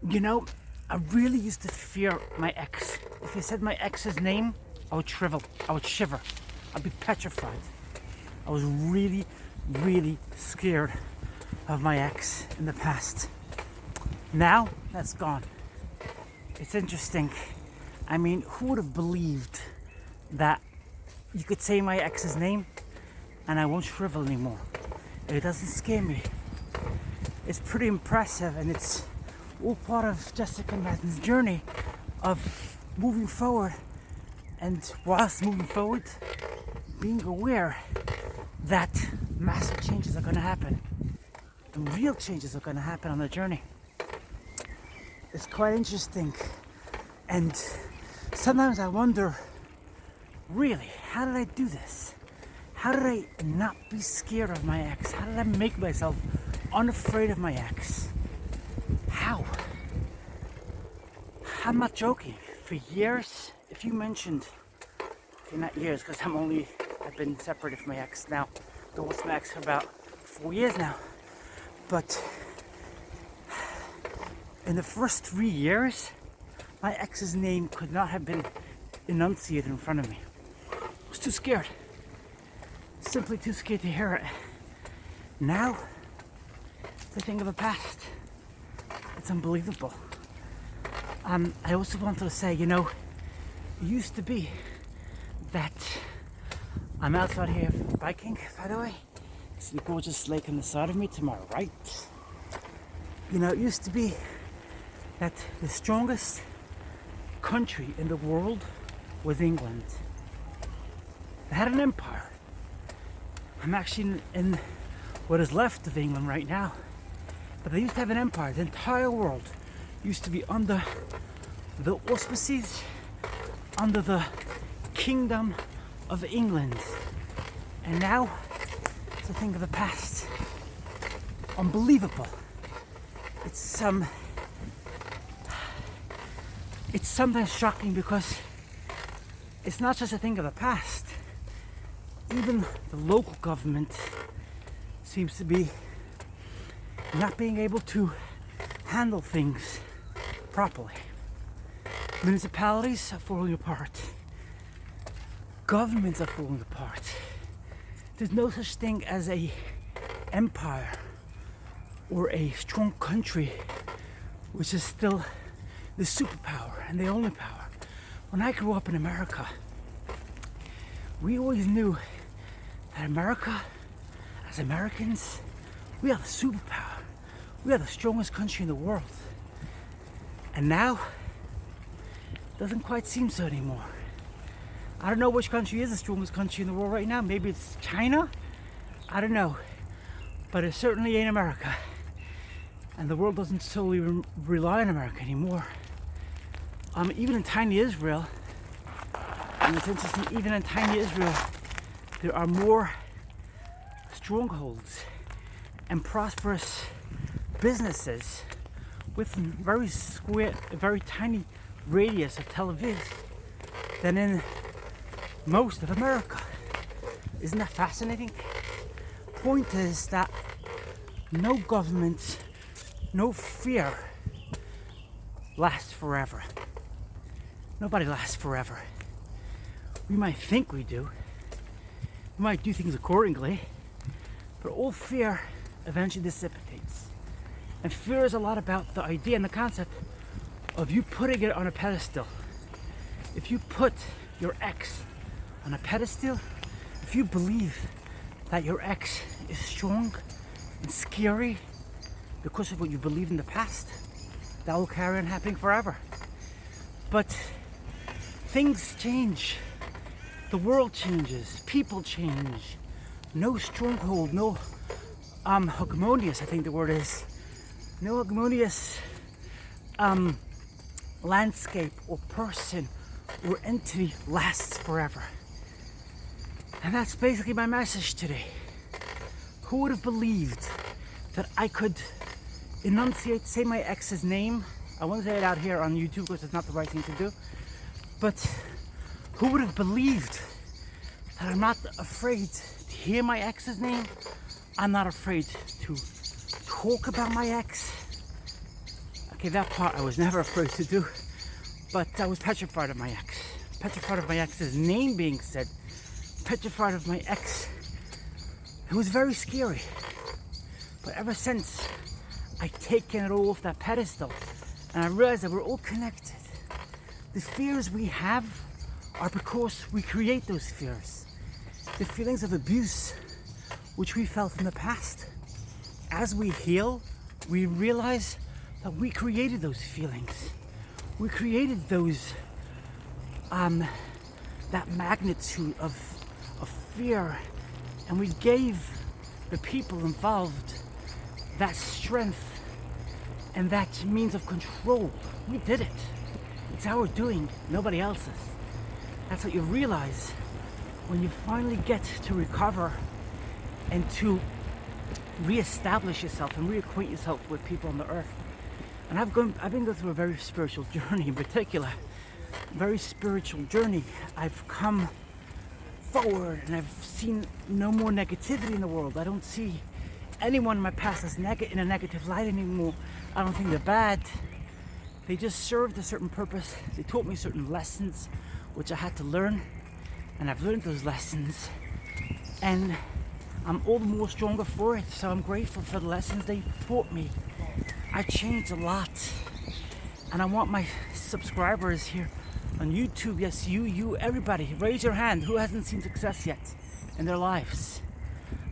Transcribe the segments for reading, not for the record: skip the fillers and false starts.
You know, I really used to fear my ex. If you said my ex's name, I would shrivel. I would shiver. I'd be petrified. I was really, really scared of my ex in the past. Now, that's gone. It's interesting. I mean, who would have believed that you could say my ex's name and I won't shrivel anymore? It doesn't scare me. It's pretty impressive, and it's all part of Jessica Madden's journey of moving forward, and whilst moving forward, being aware that massive changes are going to happen. The real changes are going to happen on the journey. It's quite interesting, and sometimes I wonder, really, how did I do this? How did I not be scared of my ex? How did I make myself unafraid of my ex? How? I'm not joking. For years, if you mentioned, okay, not years, because I've been separated from my ex now. Been with my ex for about 4 years now. But in the first 3 years, my ex's name could not have been enunciated in front of me. I was too scared. Simply too scared to hear it. Now, it's a thing of the past. It's unbelievable. I also wanted to say, it used to be that I'm outside here biking, by the way. See the gorgeous lake on the side of me to my right. It used to be that the strongest country in the world was England. They had an empire. I'm actually in what is left of England right now. But they used to have an empire. The entire world used to be under the auspices, under the kingdom of England. And now, it's a thing of the past. Unbelievable. It's sometimes shocking because it's not just a thing of the past. Even the local government seems to be not being able to handle things properly. Municipalities are falling apart. Governments are falling apart. There's no such thing as a empire or a strong country which is still the superpower and the only power. When I grew up in America, we always knew that America, as Americans, we are the superpower. We are the strongest country in the world. And now, it doesn't quite seem so anymore. I don't know which country is the strongest country in the world right now. Maybe it's China? I don't know. But it certainly ain't America. And the world doesn't solely rely on America anymore. Even in tiny Israel, and it's interesting, even in tiny Israel, there are more strongholds and prosperous businesses within a very tiny radius of Tel Aviv than in most of America. Isn't that fascinating? Point is that no government, no fear lasts forever. Nobody lasts forever. We might think we do. We might do things accordingly, but all fear eventually dissipates. And fear is a lot about the idea and the concept of you putting it on a pedestal. If you put your ex on a pedestal, if you believe that your ex is strong and scary because of what you believe in the past, that will carry on happening forever. But things change. The world changes. People change. No stronghold, no hogmoneous, I think the word is. No hogmoneous landscape or person or entity lasts forever. And that's basically my message today. Who would have believed that I could say my ex's name? I won't say it out here on YouTube because it's not the right thing to do. But who would have believed that I'm not afraid to hear my ex's name? I'm not afraid to talk about my ex. Okay, that part I was never afraid to do, but I was petrified of my ex. Petrified of my ex's name being said. Petrified of my ex. It was very scary. But ever since, I've taken it all off that pedestal, and I realized that we're all connected. The fears we have are because we create those fears. The feelings of abuse, which we felt in the past. As we heal, we realize that we created those feelings. We created those, that magnitude of fear, and we gave the people involved that strength and that means of control. We did it. It's our doing, nobody else's. That's what you realize when you finally get to recover and to re-establish yourself and reacquaint yourself with people on the earth. And I've been going through a very spiritual journey in particular. Very spiritual journey. I've come forward and I've seen no more negativity in the world. I don't see anyone in my past as in a negative light anymore. I don't think they're bad. They just served a certain purpose. They taught me certain lessons which I had to learn, and I've learned those lessons, and I'm all the more stronger for it. So I'm grateful for the lessons they taught me. I changed a lot, and I want my subscribers here on YouTube, yes, you, everybody, raise your hand. Who hasn't seen success yet in their lives?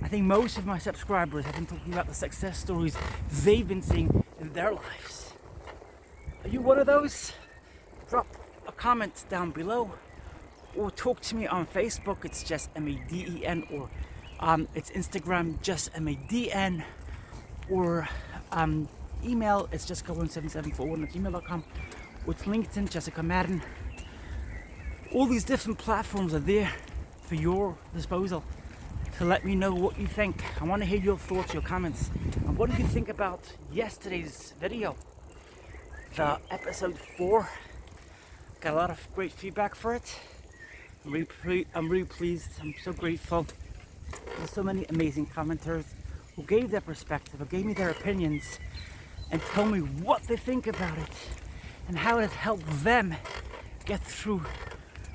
I think most of my subscribers have been talking about the success stories they've been seeing in their lives. Are you one of those? Drop a comment down below, or talk to me on Facebook. It's just MADEN, or it's Instagram, just MADN, or email, it's jessica17741@gmail.com. With LinkedIn, Jessica Madden. All these different platforms are there for your disposal to let me know what you think. I want to hear your thoughts, your comments. And what did you think about yesterday's video? The episode 4. Got a lot of great feedback for it. I'm really pleased. I'm so grateful. There's so many amazing commenters who gave their perspective, who gave me their opinions, and told me what they think about it and how it has helped them get through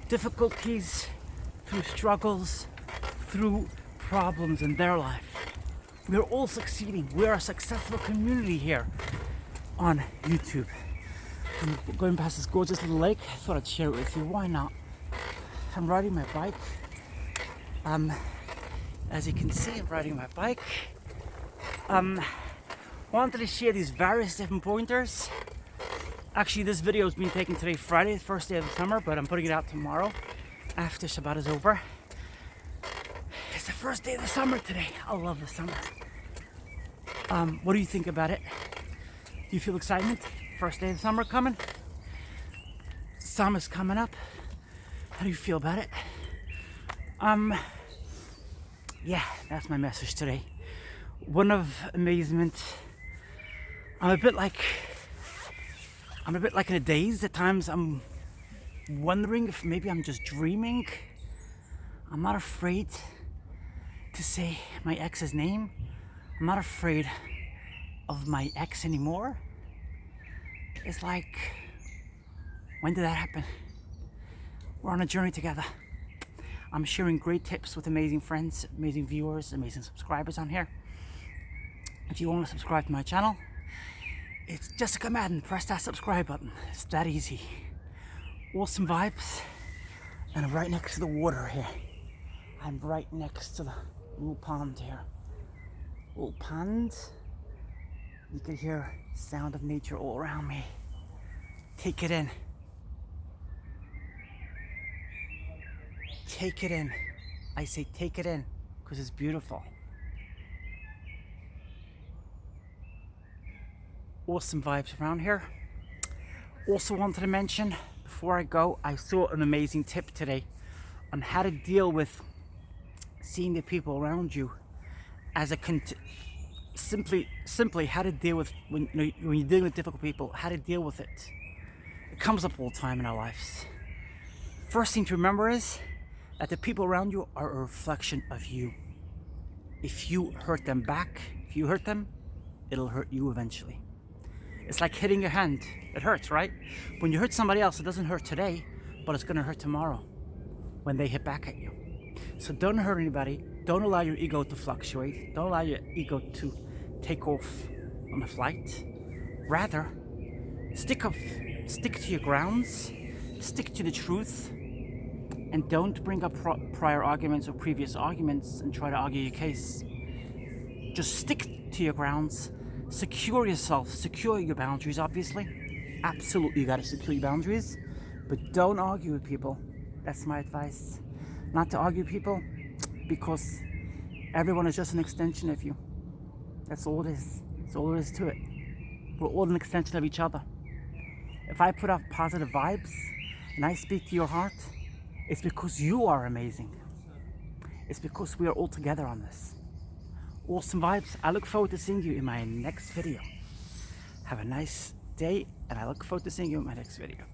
difficulties, through struggles, through problems in their life. We're all succeeding. We're a successful community here on YouTube. I'm going past this gorgeous little lake. I thought I'd share it with you. Why not? I'm riding my bike. As you can see, I'm riding my bike. Wanted to share these various different pointers. Actually, this video is being taken today, Friday, the first day of the summer, but I'm putting it out tomorrow after Shabbat is over. It's the first day of the summer today. I love the summer. What do you think about it? Do you feel excitement? First day of the summer coming? Summer's coming up. How do you feel about it? Yeah, that's my message today. One of amazement. I'm a bit like in a daze. At times I'm wondering if maybe I'm just dreaming. I'm not afraid to say my ex's name. I'm not afraid of my ex anymore. It's like, when did that happen? We're on a journey together. I'm sharing great tips with amazing friends, amazing viewers, amazing subscribers on here. If you want to subscribe to my channel, it's Jessica Madden. Press that subscribe button. It's that easy. Awesome vibes. And I'm right next to the water here. I'm right next to the little pond here. Little pond. You can hear the sound of nature all around me. Take it in. Take it in. I say take it in because it's beautiful. Awesome vibes around here. Also wanted to mention, before I go, I saw an amazing tip today on how to deal with seeing the people around you as a simply how to deal with when you're dealing with difficult people, how to deal with it. It comes up all the time in our lives. First thing to remember is that the people around you are a reflection of you. If you hurt them back, if you hurt them, it'll hurt you eventually. It's like hitting your hand. It hurts, right? When you hurt somebody else, it doesn't hurt today, but it's gonna hurt tomorrow when they hit back at you. So don't hurt anybody. Don't allow your ego to fluctuate. Don't allow your ego to take off on a flight. Rather, stick to your grounds, stick to the truth, and don't bring up prior arguments or previous arguments and try to argue your case. Just stick to your grounds, secure yourself, secure your boundaries, obviously. Absolutely, you gotta secure your boundaries, but don't argue with people. That's my advice. Not to argue with people, because everyone is just an extension of you. That's all it is. That's all there is to it. We're all an extension of each other. If I put out positive vibes and I speak to your heart, it's because you are amazing. It's because we are all together on this. Awesome vibes. I look forward to seeing you in my next video. Have a nice day, and I look forward to seeing you in my next video.